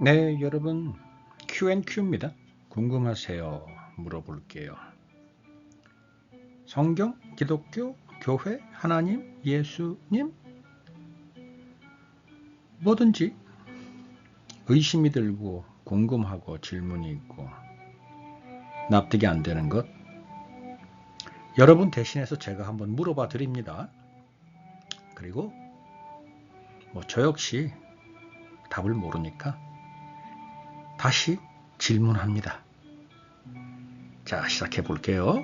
네, 여러분 Q&Q입니다. 궁금하세요? 물어볼게요. 성경, 기독교, 교회, 하나님, 예수님? 뭐든지 의심이 들고 궁금하고 질문이 있고 납득이 안 되는 것 여러분 대신해서 제가 한번 물어봐 드립니다. 그리고 저 역시 답을 모르니까 다시 질문합니다. 자, 시작해 볼게요.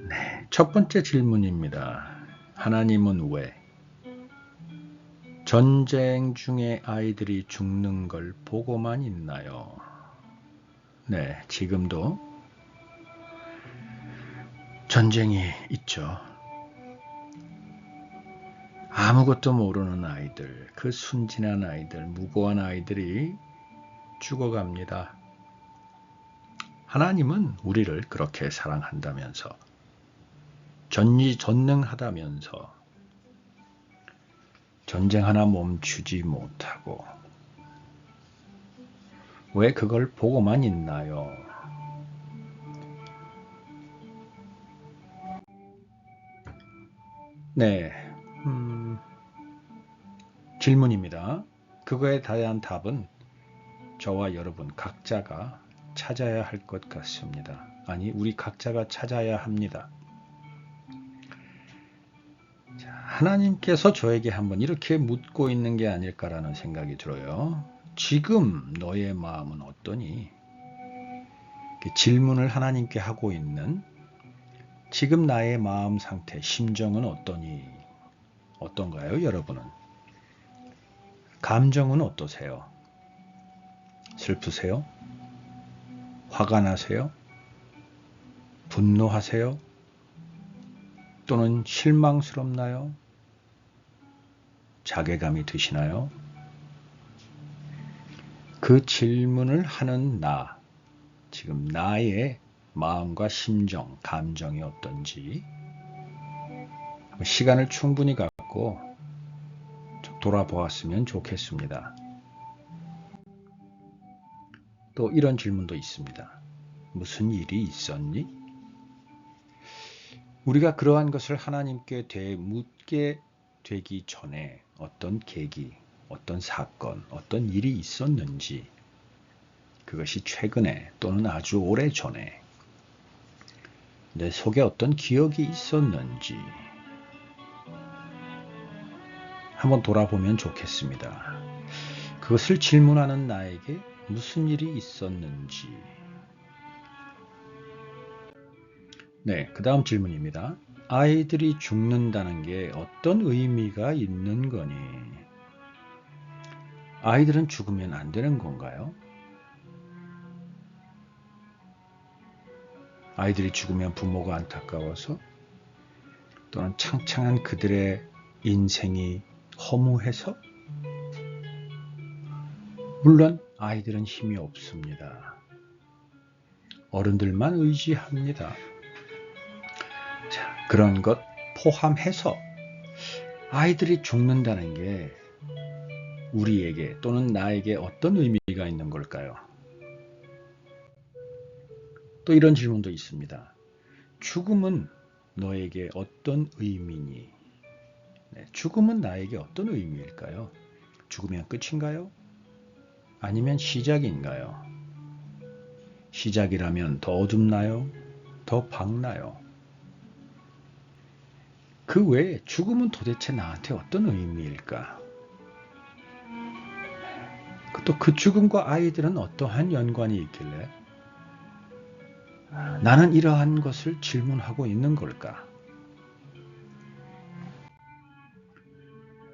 네, 첫 번째 질문입니다. 하나님은 왜 전쟁 중에 아이들이 죽는 걸 보고만 있나요? 네, 지금도 전쟁이 있죠. 아무것도 모르는 아이들, 그 순진한 아이들, 무고한 아이들이 죽어갑니다. 하나님은 우리를 그렇게 사랑한다면서, 전지전능하다면서, 전쟁 하나 멈추지 못하고, 왜 그걸 보고만 있나요? 네, 질문입니다. 그거에 대한 답은 저와 여러분 각자가 찾아야 할 것 같습니다. 아니, 우리 각자가 찾아야 합니다. 자, 하나님께서 저에게 한번 이렇게 묻고 있는 게 아닐까라는 생각이 들어요. 지금 너의 마음은 어떠니? 질문을 하나님께 하고 있는 지금 나의 마음 상태, 심정은 어떠니? 어떤가요, 여러분은? 감정은 어떠세요? 슬프세요? 화가 나세요? 분노하세요? 또는 실망스럽나요? 자괴감이 드시나요? 그 질문을 하는 나, 지금 나의 마음과 심정, 감정이 어떤지 시간을 충분히 갖고 돌아보았으면 좋겠습니다. 또 이런 질문도 있습니다. 무슨 일이 있었니? 우리가 그러한 것을 하나님께 묻게 되기 전에 어떤 계기, 어떤 사건, 어떤 일이 있었는지, 그것이 최근에 또는 아주 오래 전에 내 속에 어떤 기억이 있었는지 한번 돌아보면 좋겠습니다. 그것을 질문하는 나에게 무슨 일이 있었는지. 네, 그 다음 질문입니다. 아이들이 죽는다는 게 어떤 의미가 있는 거니? 아이들은 죽으면 안 되는 건가요? 아이들이 죽으면 부모가 안타까워서 또는 창창한 그들의 인생이 허무해서? 물론 아이들은 힘이 없습니다. 어른들만 의지합니다. 자, 그런 것 포함해서 아이들이 죽는다는 게 우리에게 또는 나에게 어떤 의미가 있는 걸까요? 또 이런 질문도 있습니다. 죽음은 너에게 어떤 의미니? 네, 죽음은 나에게 어떤 의미일까요? 죽으면 끝인가요? 아니면 시작인가요? 시작이라면 더 어둡나요? 더 밝나요? 그 외에 죽음은 도대체 나한테 어떤 의미일까? 또 그 죽음과 아이들은 어떠한 연관이 있길래 나는 이러한 것을 질문하고 있는 걸까?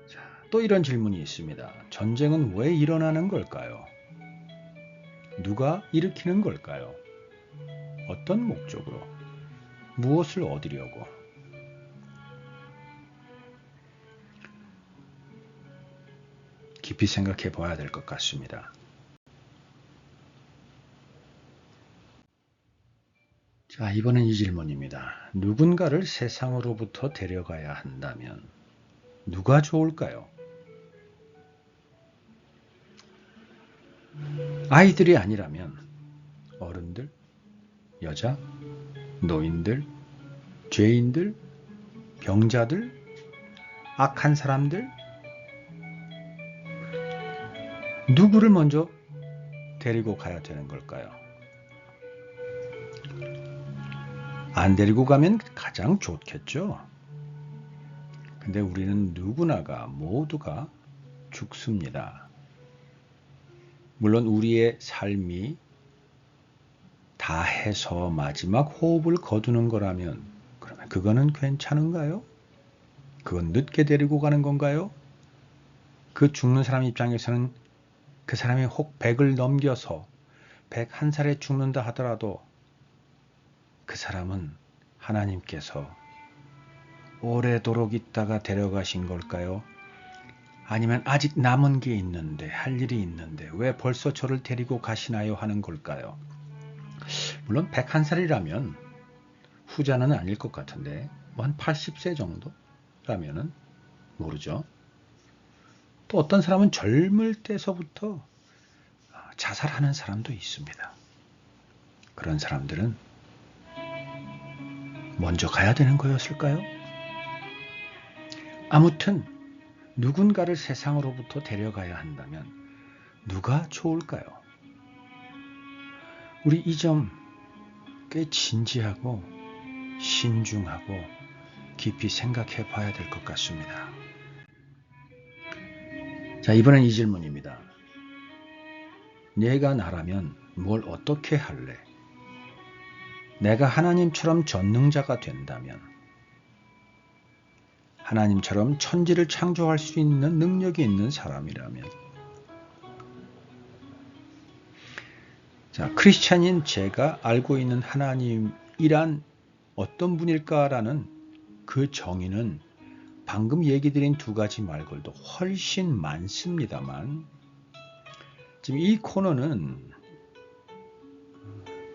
자, 또 이런 질문이 있습니다. 전쟁은 왜 일어나는 걸까요? 누가 일으키는 걸까요? 어떤 목적으로? 무엇을 얻으려고? 깊이 생각해 봐야 될 것 같습니다. 자, 이번엔 이 질문입니다. 누군가를 세상으로부터 데려가야 한다면 누가 좋을까요? 아이들이 아니라면 어른들, 여자, 노인들, 죄인들, 병자들, 악한 사람들, 누구를 먼저 데리고 가야 되는 걸까요? 안 데리고 가면 가장 좋겠죠. 근데 우리는 누구나가 모두가 죽습니다. 물론 우리의 삶이 다 해서 마지막 호흡을 거두는 거라면 그러면 그거는 괜찮은가요? 그건 늦게 데리고 가는 건가요? 그 죽는 사람 입장에서는 그 사람이 혹 100을 넘겨서 101살에 죽는다 하더라도 그 사람은 하나님께서 오래도록 있다가 데려가신 걸까요? 아니면 아직 남은 게 있는데 할 일이 있는데 왜 벌써 저를 데리고 가시나요 하는 걸까요? 물론 101살이라면 후자는 아닐 것 같은데 뭐 한 80세 정도라면은 모르죠. 또 어떤 사람은 젊을 때서부터 자살하는 사람도 있습니다. 그런 사람들은 먼저 가야 되는 거였을까요? 아무튼 누군가를 세상으로부터 데려가야 한다면 누가 좋을까요? 우리 이 점 꽤 진지하고 신중하고 깊이 생각해 봐야 될 것 같습니다. 자, 이번엔 이 질문입니다. 내가 나라면 뭘 어떻게 할래? 내가 하나님처럼 전능자가 된다면, 하나님처럼 천지를 창조할 수 있는 능력이 있는 사람이라면, 자, 크리스찬인 제가 알고 있는 하나님이란 어떤 분일까라는 그 정의는 방금 얘기 드린 두 가지 말고도 훨씬 많습니다만, 지금 이 코너는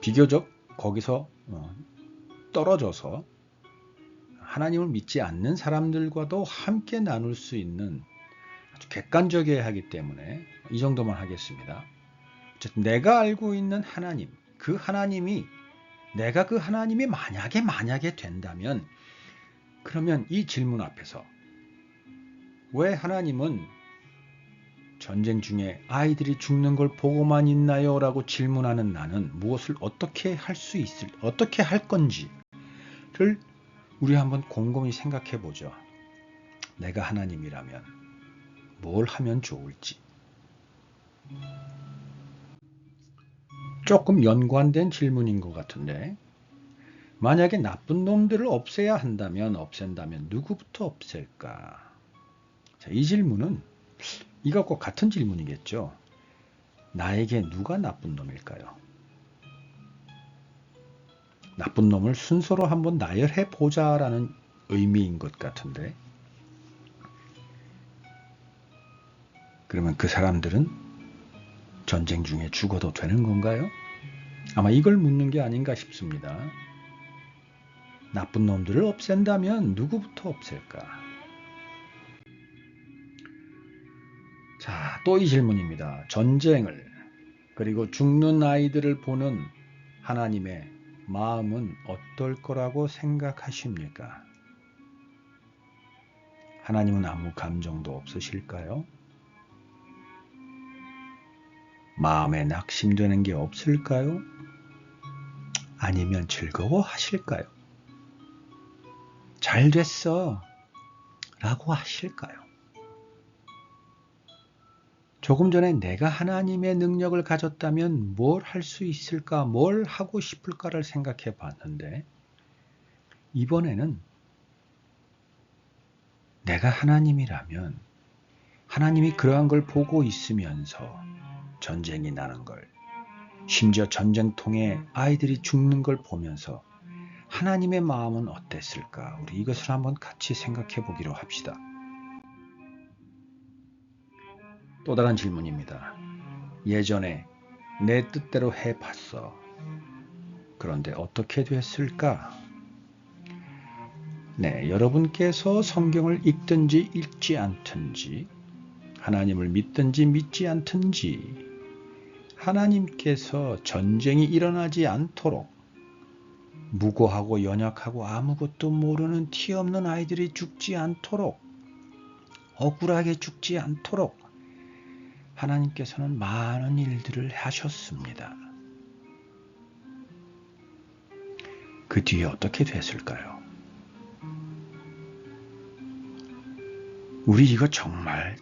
비교적 거기서 떨어져서 하나님을 믿지 않는 사람들과도 함께 나눌 수 있는 아주 객관적이어야 하기 때문에 이 정도만 하겠습니다. 어쨌든 내가 알고 있는 하나님, 그 하나님이 내가 그 하나님이 만약에 된다면 그러면 이 질문 앞에서 왜 하나님은 전쟁 중에 아이들이 죽는 걸 보고만 있나요? 라고 질문하는 나는 무엇을 어떻게 할 건지를 우리 한번 곰곰이 생각해 보죠. 내가 하나님이라면 뭘 하면 좋을지. 조금 연관된 질문인 것 같은데, 만약에 나쁜 놈들을 없애야 한다면 없앤다면 누구부터 없앨까? 자, 이 질문은 이것과 같은 질문이겠죠. 나에게 누가 나쁜 놈일까요? 나쁜 놈을 순서로 한번 나열해 보자라는 의미인 것 같은데, 그러면 그 사람들은 전쟁 중에 죽어도 되는 건가요? 아마 이걸 묻는 게 아닌가 싶습니다. 나쁜 놈들을 없앤다면 누구부터 없앨까? 자, 또 이 질문입니다. 전쟁을 그리고 죽는 아이들을 보는 하나님의 마음은 어떨 거라고 생각하십니까? 하나님은 아무 감정도 없으실까요? 마음에 낙심되는 게 없을까요? 아니면 즐거워하실까요? 잘 됐어 라고 하실까요? 조금 전에 내가 하나님의 능력을 가졌다면 뭘 할 수 있을까, 뭘 하고 싶을까를 생각해 봤는데, 이번에는 내가 하나님이라면 하나님이 그러한 걸 보고 있으면서 전쟁이 나는 걸, 심지어 전쟁통에 아이들이 죽는 걸 보면서 하나님의 마음은 어땠을까? 우리 이것을 한번 같이 생각해 보기로 합시다. 또 다른 질문입니다. 예전에 내 뜻대로 해봤어. 그런데 어떻게 됐을까? 네, 여러분께서 성경을 읽든지 읽지 않든지, 하나님을 믿든지 믿지 않든지, 하나님께서 전쟁이 일어나지 않도록 무고하고 연약하고 아무것도 모르는 티 없는 아이들이 죽지 않도록 억울하게 죽지 않도록 하나님께서는 많은 일들을 하셨습니다. 그 뒤에 어떻게 됐을까요? 우리 이거 정말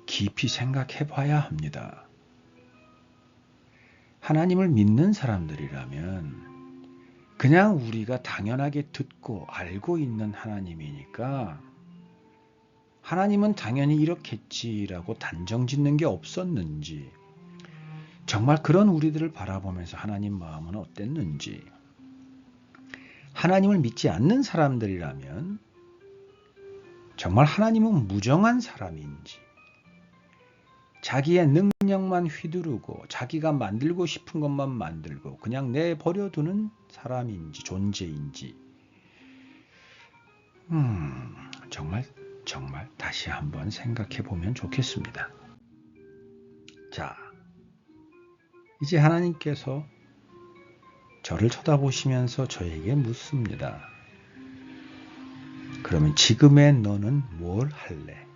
깊이 생각해 봐야 합니다. 하나님을 믿는 사람들이라면 그냥 우리가 당연하게 듣고 알고 있는 하나님이니까 하나님은 당연히 이렇겠지라고 단정 짓는 게 없었는지, 정말 그런 우리들을 바라보면서 하나님 마음은 어땠는지, 하나님을 믿지 않는 사람들이라면 정말 하나님은 무정한 사람인지, 자기의 능력만 휘두르고 자기가 만들고 싶은 것만 만들고 그냥 내버려두는 사람인지 존재인지, 정말 다시 한번 생각해 보면 좋겠습니다. 자, 이제 하나님께서 저를 쳐다보시면서 저에게 묻습니다. 그러면 지금의 너는 뭘 할래?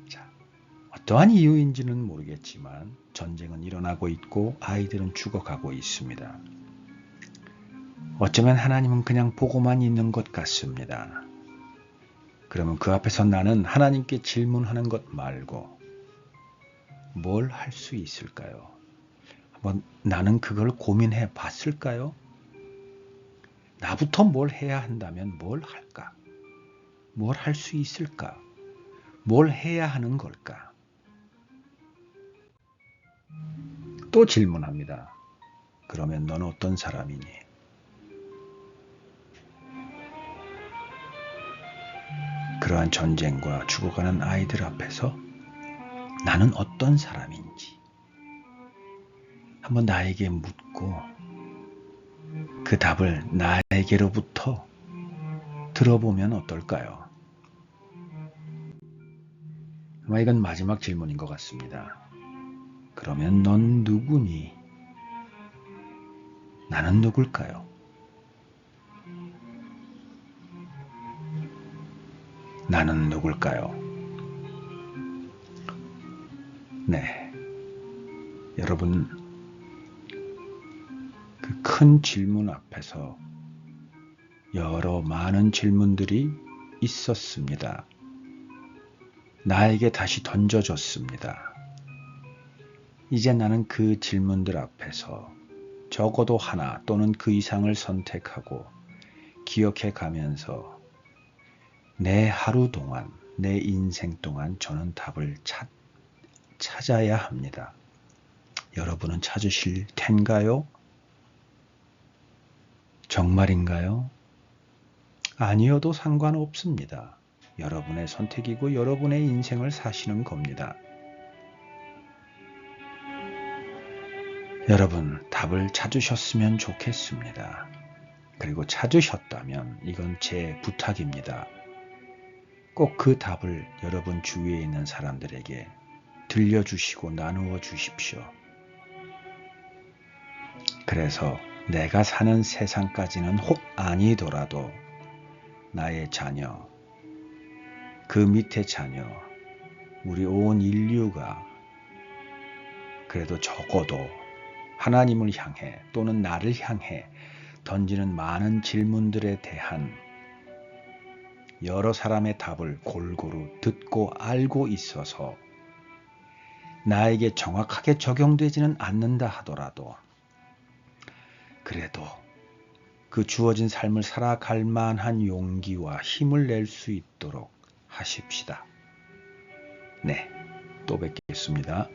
자, 어떠한 이유인지는 모르겠지만 전쟁은 일어나고 있고 아이들은 죽어가고 있습니다. 어쩌면 하나님은 그냥 보고만 있는 것 같습니다. 그러면 그 앞에서 나는 하나님께 질문하는 것 말고 뭘 할 수 있을까요? 한번 나는 그걸 고민해 봤을까요? 나부터 뭘 해야 한다면 뭘 할까? 뭘 할 수 있을까? 뭘 해야 하는 걸까? 또 질문합니다. 그러면 너는 어떤 사람이니? 그러한 전쟁과 죽어가는 아이들 앞에서 나는 어떤 사람인지 한번 나에게 묻고 그 답을 나에게로부터 들어보면 어떨까요? 아마 이건 마지막 질문인 것 같습니다. 그러면 넌 누구니? 나는 누굴까요? 나는 누굴까요? 네, 여러분, 그 큰 질문 앞에서 여러 많은 질문들이 있었습니다. 나에게 다시 던져졌습니다. 이제 나는 그 질문들 앞에서 적어도 하나 또는 그 이상을 선택하고 기억해 가면서 내 하루 동안, 내 인생 동안 저는 답을 찾아야 합니다. 여러분은 찾으실 텐가요? 정말인가요? 아니어도 상관없습니다. 여러분의 선택이고 여러분의 인생을 사시는 겁니다. 여러분, 답을 찾으셨으면 좋겠습니다. 그리고 찾으셨다면 이건 제 부탁입니다. 꼭 그 답을 여러분 주위에 있는 사람들에게 들려주시고 나누어 주십시오. 그래서 내가 사는 세상까지는 혹 아니더라도 나의 자녀, 그 밑에 자녀, 우리 온 인류가 그래도 적어도 하나님을 향해 또는 나를 향해 던지는 많은 질문들에 대한 여러 사람의 답을 골고루 듣고 알고 있어서 나에게 정확하게 적용되지는 않는다 하더라도 그래도 그 주어진 삶을 살아갈 만한 용기와 힘을 낼 수 있도록 하십시다. 네, 또 뵙겠습니다.